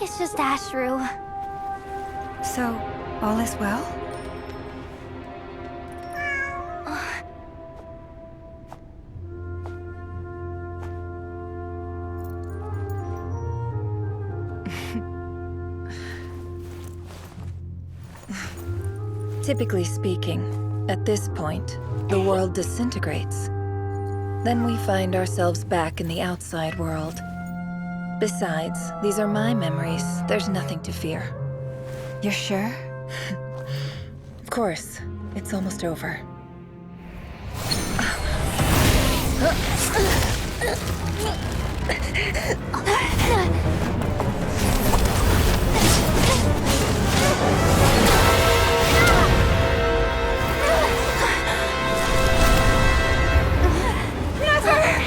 It's just Ashru. So, all is well? Typically speaking, at this point, the world disintegrates. Then we find ourselves back in the outside world. Besides, these are my memories. There's nothing to fear. You're sure? Of course. It's almost over.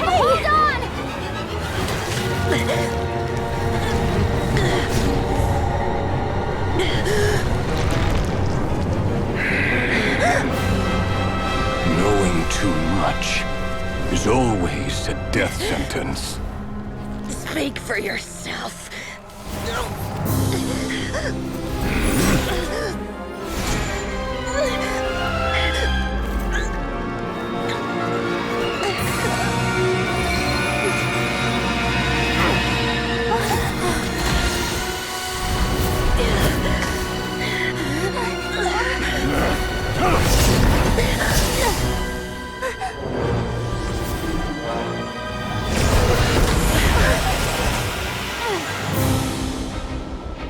Hold on! Knowing too much is always a death sentence. Speak for yourself.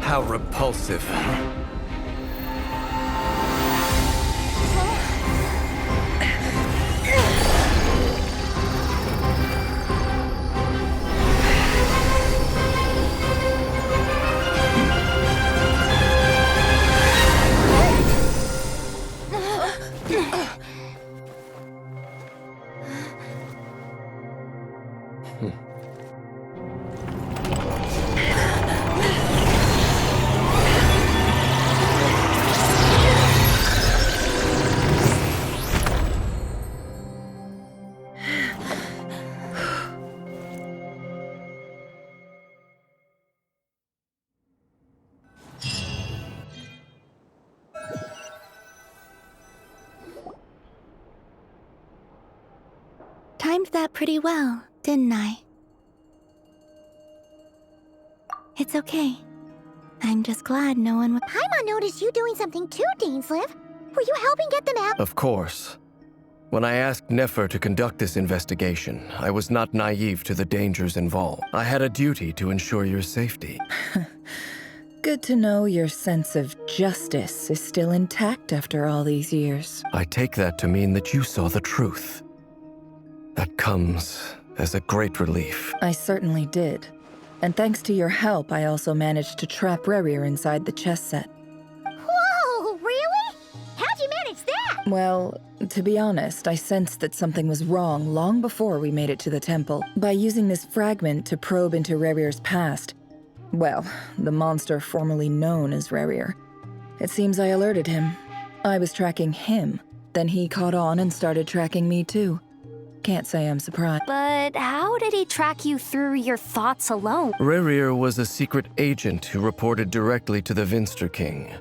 How repulsive. Timed that pretty well, didn't I? It's okay. I'm just glad no one would. Paimon noticed you doing something too, Dainslev. Were you helping get them out? Of course. When I asked Nefer to conduct this investigation, I was not naive to the dangers involved. I had a duty to ensure your safety. Good to know your sense of justice is still intact after all these years. I take that to mean that you saw the truth. That comes as a great relief. I certainly did. And thanks to your help, I also managed to trap Rerir inside the chess set. Whoa, really? How'd you manage that? Well, to be honest, I sensed that something was wrong long before we made it to the temple. By using this fragment to probe into Rerir's past, well, the monster formerly known as Rerir. It seems I alerted him. I was tracking him. Then he caught on and started tracking me too. Can't say I'm surprised. But how did he track you through your thoughts alone? Rerir was a secret agent who reported directly to the Vinster King.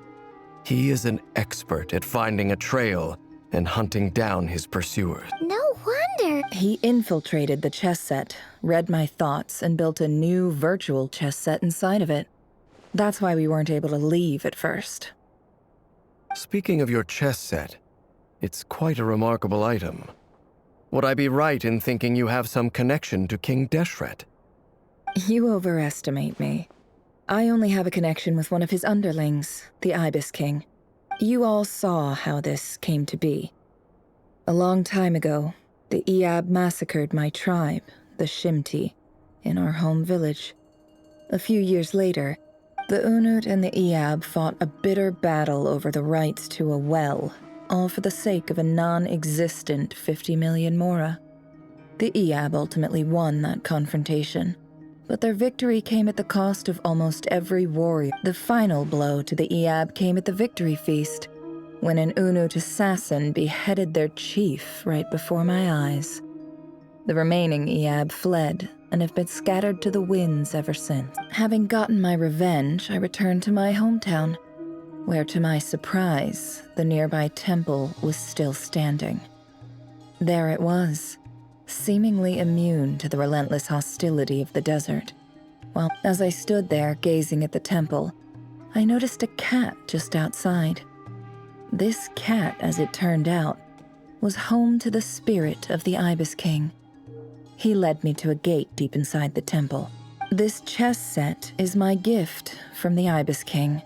He is an expert at finding a trail and hunting down his pursuers. No wonder. He infiltrated the chess set, read my thoughts, and built a new virtual chess set inside of it. That's why we weren't able to leave at first. Speaking of your chess set, it's quite a remarkable item. Would I be right in thinking you have some connection to King Deshret? You overestimate me. I only have a connection with one of his underlings, the Ibis King. You all saw how this came to be. A long time ago, the Iab massacred my tribe, the Shimti, in our home village. A few years later, the Unut and the Iab fought a bitter battle over the rights to a well, all for the sake of a non-existent 50 million Mora. The Iab ultimately won that confrontation, but their victory came at the cost of almost every warrior. The final blow to the Iab came at the victory feast, when an Unut assassin beheaded their chief right before my eyes. The remaining Iab fled, and have been scattered to the winds ever since. Having gotten my revenge, I returned to my hometown, where to my surprise, the nearby temple was still standing. There it was, seemingly immune to the relentless hostility of the desert. Well, as I stood there gazing at the temple, I noticed a cat just outside. This cat, as it turned out, was home to the spirit of the Ibis King. He led me to a gate deep inside the temple. This chess set is my gift from the Ibis King.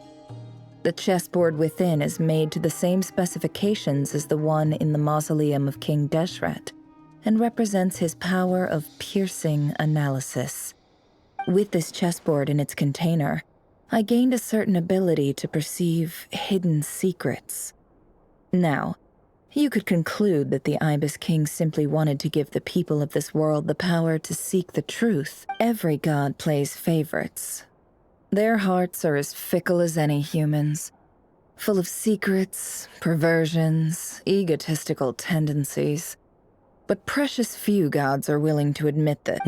The chessboard within is made to the same specifications as the one in the mausoleum of King Deshret, and represents his power of piercing analysis. With this chessboard in its container, I gained a certain ability to perceive hidden secrets. Now, you could conclude that the Ibis King simply wanted to give the people of this world the power to seek the truth. Every god plays favorites. Their hearts are as fickle as any human's, full of secrets, perversions, egotistical tendencies. But precious few gods are willing to admit that.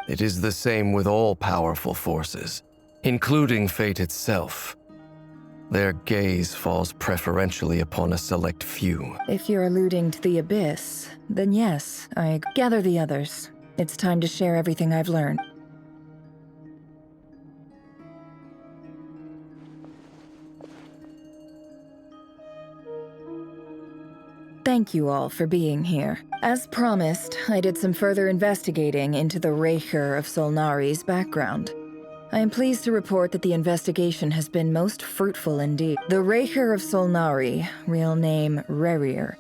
It is the same with all powerful forces, including fate itself. Their gaze falls preferentially upon a select few. If you're alluding to the Abyss, then yes, I gather the others. It's time to share everything I've learned. Thank you all for being here. As promised, I did some further investigating into the rerir of Solnari's background. I am pleased to report that the investigation has been most fruitful indeed. The rerir of Solnari, real name Rerir,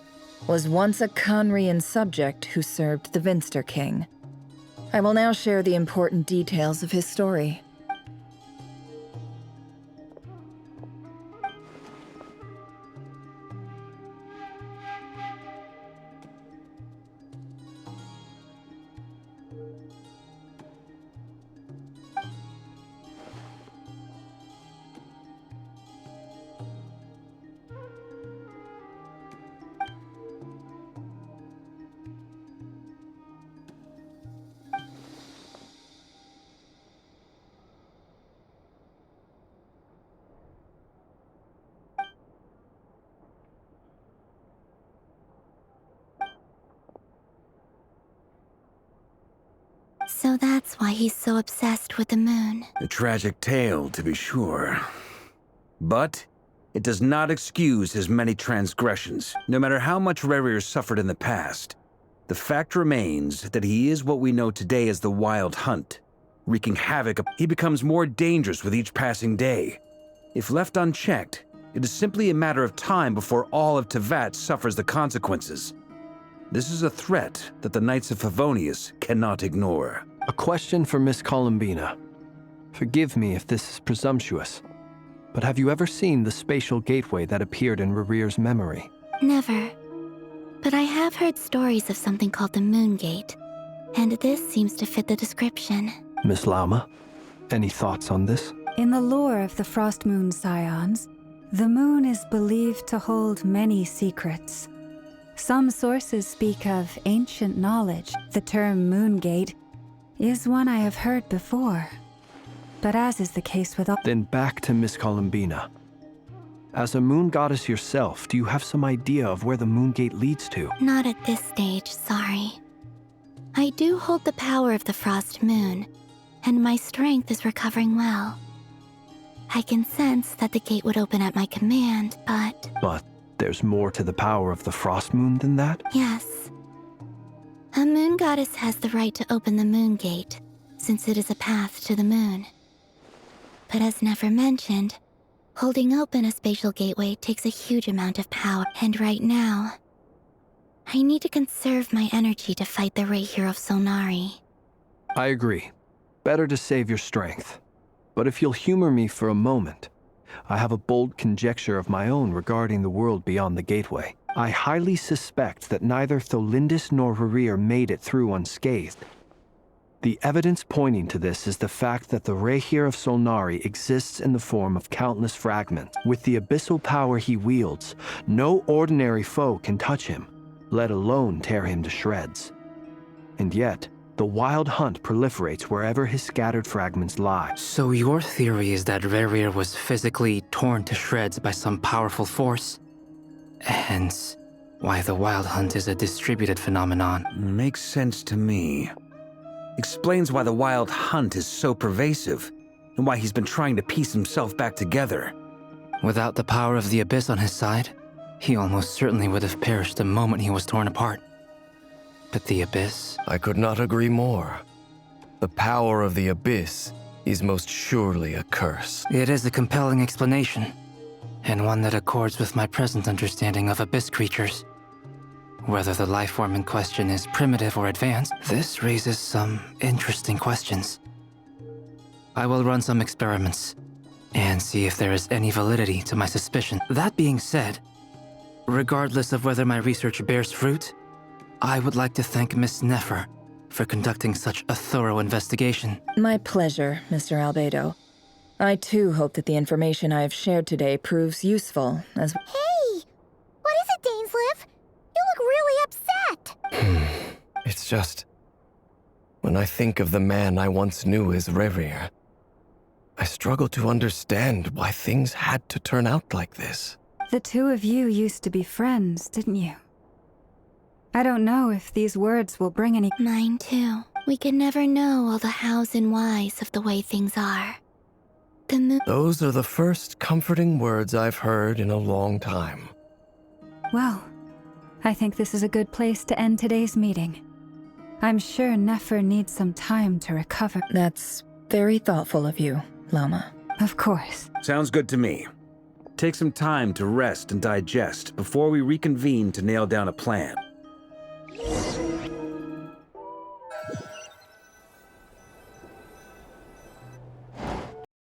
was once a Conrian subject who served the Vinster King. I will now share the important details of his story. So that's why he's so obsessed with the moon. A tragic tale, to be sure. But it does not excuse his many transgressions. No matter how much Rerir suffered in the past, the fact remains that he is what we know today as the Wild Hunt, wreaking havoc. He becomes more dangerous with each passing day. If left unchecked, it is simply a matter of time before all of Tevat suffers the consequences. This is a threat that the Knights of Favonius cannot ignore. A question for Miss Columbina. Forgive me if this is presumptuous, but have you ever seen the spatial gateway that appeared in Rerir's memory? Never. But I have heard stories of something called the Moon Gate, and this seems to fit the description. Miss Lama, any thoughts on this? In the lore of the Frost Moon Scions, the moon is believed to hold many secrets. Some sources speak of ancient knowledge. The term Moon Gate is one I have heard before. But as is the case with all— Then back to Miss Columbina. As a moon goddess yourself, do you have some idea of where the Moon Gate leads to? Not at this stage, sorry. I do hold the power of the Frost Moon, and my strength is recovering well. I can sense that the gate would open at my command, but— But there's more to the power of the Frost Moon than that? Yes. A moon goddess has the right to open the Moon Gate, since it is a path to the moon. But as never mentioned, holding open a spatial gateway takes a huge amount of power, and right now, I need to conserve my energy to fight the rerir of Solnari. I agree. Better to save your strength. But if you'll humor me for a moment, I have a bold conjecture of my own regarding the world beyond the gateway. I highly suspect that neither Tholindis nor Rerir made it through unscathed. The evidence pointing to this is the fact that the rerir of Solnari exists in the form of countless fragments. With the abyssal power he wields, no ordinary foe can touch him, let alone tear him to shreds. And yet, The Wild Hunt proliferates wherever his scattered fragments lie. So your theory is that rerir was physically torn to shreds by some powerful force? Hence, why the Wild Hunt is a distributed phenomenon. Makes sense to me. Explains why the Wild Hunt is so pervasive, and why he's been trying to piece himself back together. Without the power of the Abyss on his side, he almost certainly would have perished the moment he was torn apart. But the Abyss? I could not agree more. The power of the Abyss is most surely a curse. It is a compelling explanation, and one that accords with my present understanding of Abyss creatures. Whether the life form in question is primitive or advanced, this raises some interesting questions. I will run some experiments and see if there is any validity to my suspicion. That being said, regardless of whether my research bears fruit, I would like to thank Miss Nefer for conducting such a thorough investigation. My pleasure, Mr. Albedo. I too hope that the information I have shared today proves useful as— Hey! What is it, Dainsleif? You look really upset! It's just... when I think of the man I once knew as Rerir, I struggle to understand why things had to turn out like this. The two of you used to be friends, didn't you? I don't know if these words will bring any— Mine too. We could never know all the hows and whys of the way things are. The moon— Those are the first comforting words I've heard in a long time. Well, I think this is a good place to end today's meeting. I'm sure Nefer needs some time to recover. That's very thoughtful of you, Lama. Of course. Sounds good to me. Take some time to rest and digest before we reconvene to nail down a plan.